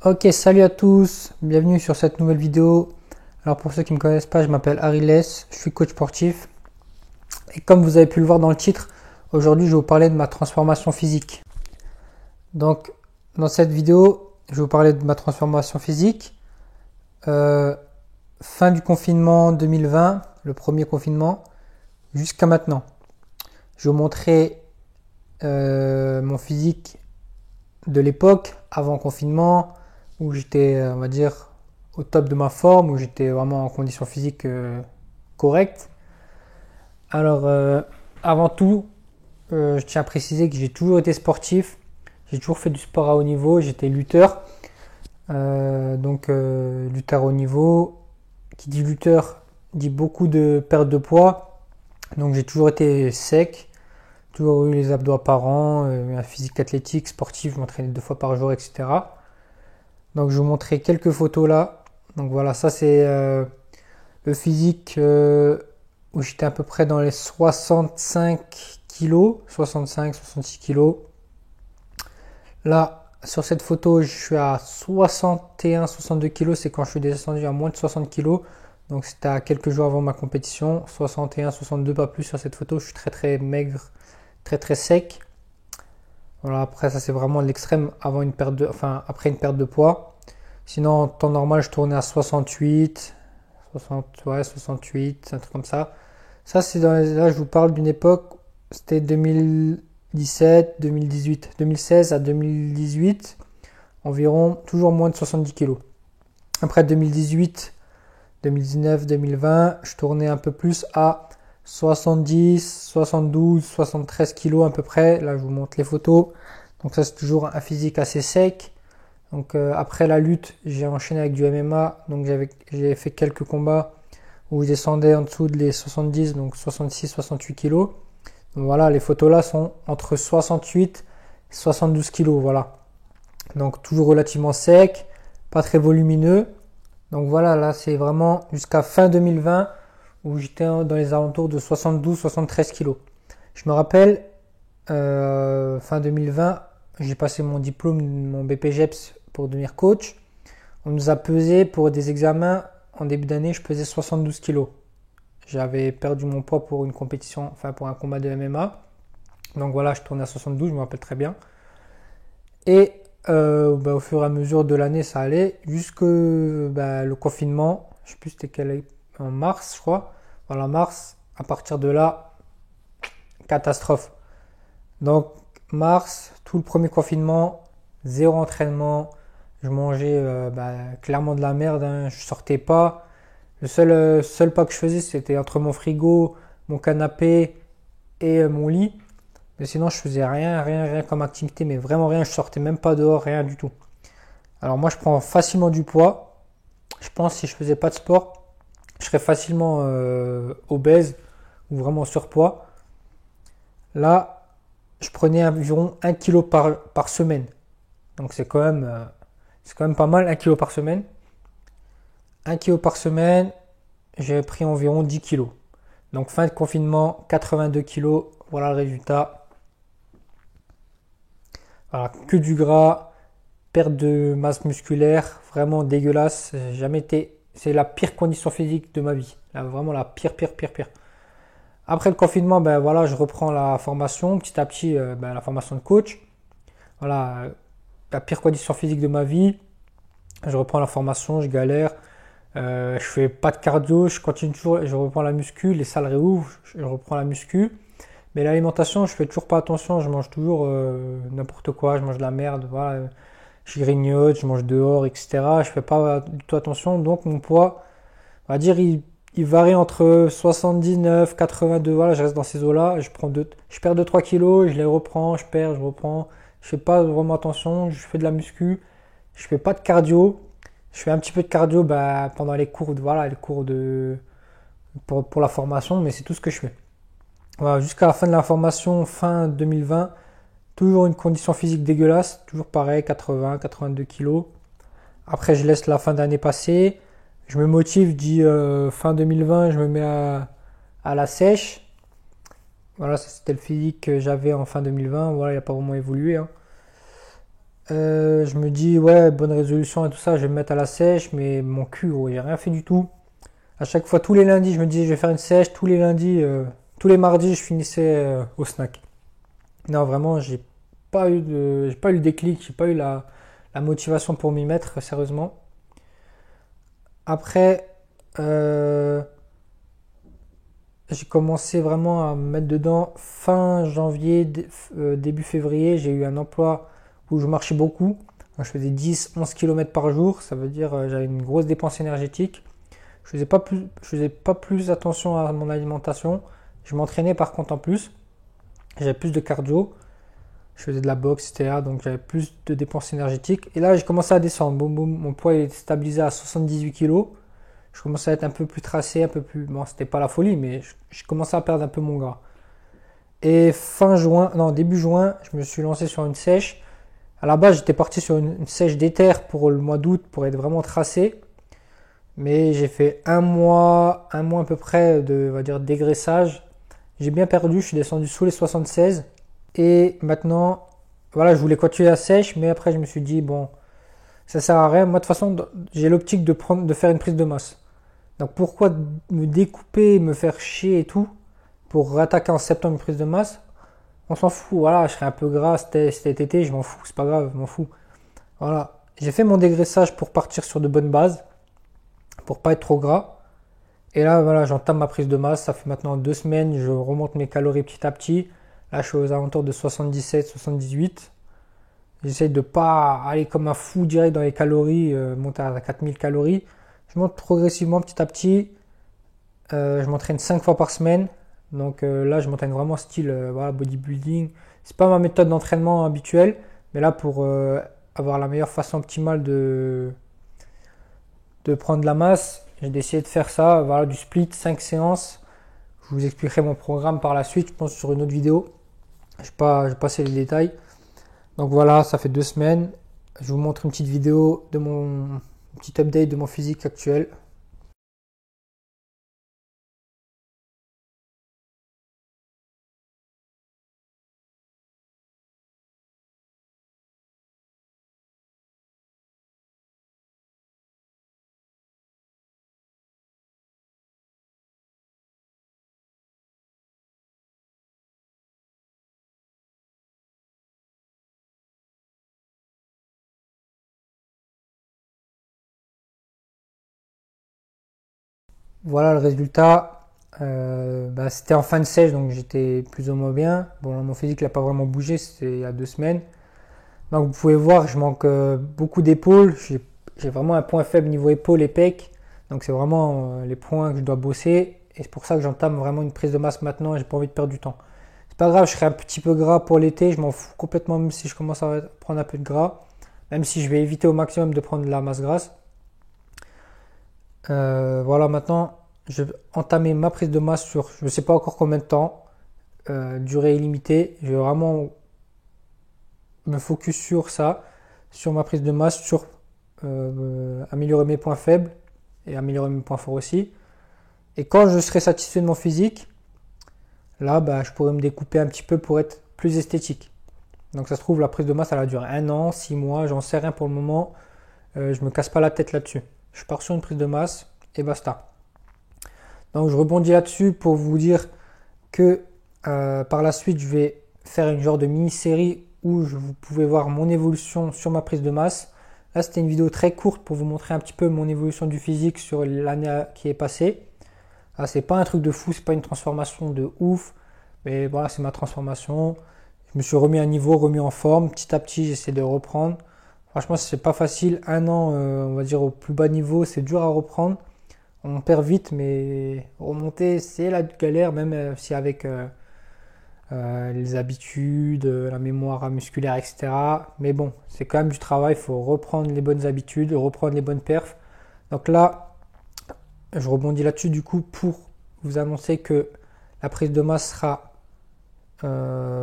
Ok, salut à tous, bienvenue sur cette nouvelle vidéo. Alors pour ceux qui ne me connaissent pas, je m'appelle Ariles, je suis coach sportif. Et comme vous avez pu le voir dans le titre, aujourd'hui je vais vous parler de ma transformation physique. Donc dans cette vidéo, je vais vous parler de ma transformation physique. Euh, Fin du confinement 2020, le premier confinement, jusqu'à maintenant. Je vais vous montrer mon physique de l'époque, avant confinement, où j'étais, on va dire, au top de ma forme, où j'étais vraiment en condition physique correcte. Alors, avant tout, je tiens à préciser que j'ai toujours été sportif, j'ai toujours fait du sport à haut niveau, j'étais lutteur. Lutteur haut niveau, qui dit lutteur dit beaucoup de perte de poids. Donc j'ai toujours été sec, toujours eu les abdos apparents, un physique athlétique, sportif, je m'entraînais 2 fois par jour, etc. Donc je vais vous montrer quelques photos là. Donc voilà, ça c'est le physique où j'étais à peu près dans les 65 kilos, 65-66 kilos. Là, sur cette photo, je suis à 61-62 kilos, c'est quand je suis descendu à moins de 60 kilos. Donc c'était à quelques jours avant ma compétition, 61-62, pas plus sur cette photo. Je suis très très maigre, très très sec. Voilà, après ça c'est vraiment l'extrême avant une perte de, enfin après une perte de poids. Sinon en temps normal je tournais à 68, 60, ouais 68, un truc comme ça. Ça c'est là je vous parle d'une époque, c'était 2017, 2018, 2016 à 2018, environ toujours moins de 70 kilos. Après 2018, 2019, 2020, je tournais un peu plus à 70, 72, 73 kilos à peu près. Là, je vous montre les photos. Donc ça, c'est toujours un physique assez sec. Donc après la lutte, j'ai enchaîné avec du MMA. Donc j'ai fait quelques combats où je descendais en dessous de les 70, donc 66, 68 kilos. Donc voilà, les photos là sont entre 68 et 72 kilos. Voilà. Donc toujours relativement sec, pas très volumineux. Donc voilà, là c'est vraiment jusqu'à fin 2020 où j'étais dans les alentours de 72-73 kilos. Je me rappelle, fin 2020, j'ai passé mon diplôme, mon BPGEPS pour devenir coach. On nous a pesé pour des examens. En début d'année, je pesais 72 kilos. J'avais perdu mon poids pour une compétition, enfin pour un combat de MMA. Donc voilà, je tournais à 72, je me rappelle très bien. Et au fur et à mesure de l'année, ça allait. Jusque le confinement, je sais plus c'était en mars, je crois. Voilà, mars. À partir de là, catastrophe. Donc, mars, tout le premier confinement, zéro entraînement. Je mangeais clairement de la merde, hein. Je sortais pas. Le seul pas que je faisais, c'était entre mon frigo, mon canapé et mon lit. Mais sinon, je faisais rien comme activité, mais vraiment rien. Je sortais même pas dehors, rien du tout. Alors moi, je prends facilement du poids. Je pense que si je faisais pas de sport, je serais facilement obèse ou vraiment surpoids. Là, je prenais environ 1 kg par semaine. Donc c'est quand même pas mal, 1 kg par semaine. 1 kg par semaine, j'ai pris environ 10 kilos. Donc fin de confinement, 82 kilos. Voilà le résultat. Voilà, que du gras, perte de masse musculaire, vraiment dégueulasse. J'ai jamais été, c'est la pire condition physique de ma vie. Là, vraiment la pire. Après le confinement, ben voilà, je reprends la formation, petit à petit, la formation de coach. Voilà, la pire condition physique de ma vie. Je reprends la formation, je galère. Je fais pas de cardio, je continue toujours, je reprends la muscu, les salles réouvrent, je reprends la muscu. Mais l'alimentation, je fais toujours pas attention, je mange toujours n'importe quoi, je mange de la merde, voilà. Je grignote, je mange dehors, etc. Je fais pas du tout attention, donc mon poids, on va dire, il varie entre 79, 82, voilà, je reste dans ces eaux-là. Je perds 2-3 kilos, je les reprends, je perds, je reprends. Je fais pas vraiment attention, je fais de la muscu, je fais pas de cardio. Je fais un petit peu de cardio pendant les cours pour la formation, mais c'est tout ce que je fais. Voilà, jusqu'à la fin de la formation, fin 2020, toujours une condition physique dégueulasse, toujours pareil, 80, 82 kilos. Après, je laisse la fin d'année passer. Je me motive, je dis fin 2020, je me mets à la sèche. Voilà, ça c'était le physique que j'avais en fin 2020. Voilà, il n'a pas vraiment évolué, hein. Je me dis, ouais, bonne résolution et tout ça, je vais me mettre à la sèche, mais mon cul, gros, j'ai rien fait du tout. À chaque fois, tous les lundis, je me disais, je vais faire une sèche. Tous les lundis, tous les mardis, je finissais au snack. Non, vraiment, j'ai pas eu le déclic, j'ai pas eu la motivation pour m'y mettre, sérieusement. Après, euh, j'ai commencé vraiment à me mettre dedans fin janvier, début février. J'ai eu un emploi où je marchais beaucoup. Je faisais 10-11 km par jour. Ça veut dire j'avais une grosse dépense énergétique. Je faisais pas plus attention à mon alimentation. Je m'entraînais par contre en plus. J'avais plus de cardio. Je faisais de la boxe, etc. Donc j'avais plus de dépenses énergétiques. Et là, j'ai commencé à descendre. Boum, boum, mon poids est stabilisé à 78 kg. Je commençais à être un peu plus tracé, un peu plus. Bon, c'était pas la folie, mais je commençais à perdre un peu mon gras. Et fin juin, non, début juin, je me suis lancé sur une sèche. À la base, j'étais parti sur une sèche d'éther pour le mois d'août pour être vraiment tracé. Mais j'ai fait un mois à peu près de, on va dire, dégraissage. J'ai bien perdu, je suis descendu sous les 76. Et maintenant, voilà, je voulais continuer la sèche, mais après, je me suis dit, bon, ça sert à rien. Moi, de toute façon, j'ai l'optique de faire une prise de masse. Donc pourquoi me découper, me faire chier et tout pour rattaquer en septembre une prise de masse? On s'en fout, voilà, je serai un peu gras cet été, je m'en fous, c'est pas grave, je m'en fous. Voilà, j'ai fait mon dégraissage pour partir sur de bonnes bases, pour pas être trop gras. Et là, voilà, j'entame ma prise de masse, ça fait maintenant 2 semaines, je remonte mes calories petit à petit. Là, je suis aux alentours de 77-78. J'essaye de pas aller comme un fou direct dans les calories, monter à 4000 calories. Je monte progressivement petit à petit. Je m'entraîne 5 fois par semaine. Donc là, je m'entraîne vraiment style voilà, bodybuilding. C'est pas ma méthode d'entraînement habituelle. Mais là, pour avoir la meilleure façon optimale de prendre de la masse, j'ai décidé de faire ça. Voilà, du split, 5 séances. Je vous expliquerai mon programme par la suite, je pense, sur une autre vidéo. Je vais passer les détails. Donc voilà, ça fait 2 semaines. Je vous montre une petite vidéo de mon petit update de mon physique actuel. Voilà le résultat. C'était en fin de sèche, donc j'étais plus ou moins bien. Bon, mon physique n'a pas vraiment bougé, c'était il y a 2 semaines. Donc vous pouvez voir, je manque beaucoup d'épaules. J'ai vraiment un point faible niveau épaules et pecs. Donc c'est vraiment les points que je dois bosser. Et c'est pour ça que j'entame vraiment une prise de masse maintenant et j'ai pas envie de perdre du temps. C'est pas grave, je serai un petit peu gras pour l'été. Je m'en fous complètement même si je commence à prendre un peu de gras. Même si je vais éviter au maximum de prendre de la masse grasse. Voilà, maintenant, je vais entamer ma prise de masse sur je ne sais pas encore combien de temps, durée illimitée. Je vais vraiment me focus sur ça, sur ma prise de masse, sur améliorer mes points faibles et améliorer mes points forts aussi. Et quand je serai satisfait de mon physique, là, je pourrais me découper un petit peu pour être plus esthétique. Donc ça se trouve, la prise de masse, elle a duré 1 an, 6 mois, j'en sais rien pour le moment. Je me casse pas la tête là-dessus. Je pars sur une prise de masse et basta. Donc je rebondis là-dessus pour vous dire que par la suite, je vais faire une genre de mini-série où vous pouvez voir mon évolution sur ma prise de masse. Là, c'était une vidéo très courte pour vous montrer un petit peu mon évolution du physique sur l'année qui est passée. Là, c'est pas un truc de fou, c'est pas une transformation de ouf, mais voilà, c'est ma transformation. Je me suis remis à niveau, remis en forme. Petit à petit, j'essaie de reprendre. Franchement, c'est pas facile. 1 an, on va dire au plus bas niveau, c'est dur à reprendre. On perd vite, mais remonter, c'est la galère, même si avec les habitudes, la mémoire musculaire, etc. Mais bon, c'est quand même du travail. Il faut reprendre les bonnes habitudes, reprendre les bonnes perfs. Donc là, je rebondis là-dessus du coup pour vous annoncer que la prise de masse sera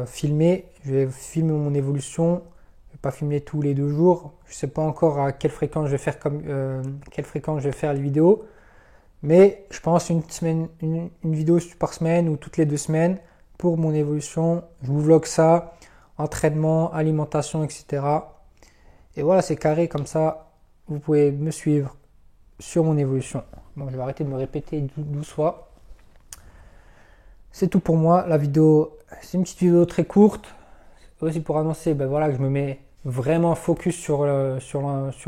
filmée. Je vais filmer mon évolution. Je vais pas filmer tous les 2 jours. Je sais pas encore à quelle fréquence je vais faire les vidéos. Mais je pense une vidéo par semaine ou toutes les 2 semaines pour mon évolution. Je vous vlog ça, entraînement, alimentation, etc. Et voilà, c'est carré comme ça. Vous pouvez me suivre sur mon évolution. Bon, je vais arrêter de me répéter 12 fois. C'est tout pour moi. La vidéo, c'est une petite vidéo très courte. Aussi pour annoncer ben voilà, que je me mets vraiment focus sur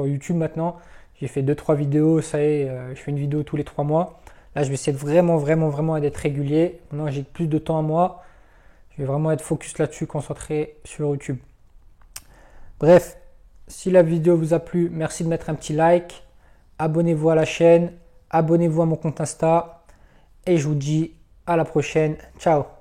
YouTube maintenant. J'ai fait 2-3 vidéos, ça y est, je fais une vidéo tous les 3 mois. Là, je vais essayer de vraiment d'être régulier. Maintenant, j'ai plus de temps à moi. Je vais vraiment être focus là-dessus, concentré sur YouTube. Bref, si la vidéo vous a plu, merci de mettre un petit like. Abonnez-vous à la chaîne. Abonnez-vous à mon compte Insta. Et je vous dis à la prochaine. Ciao!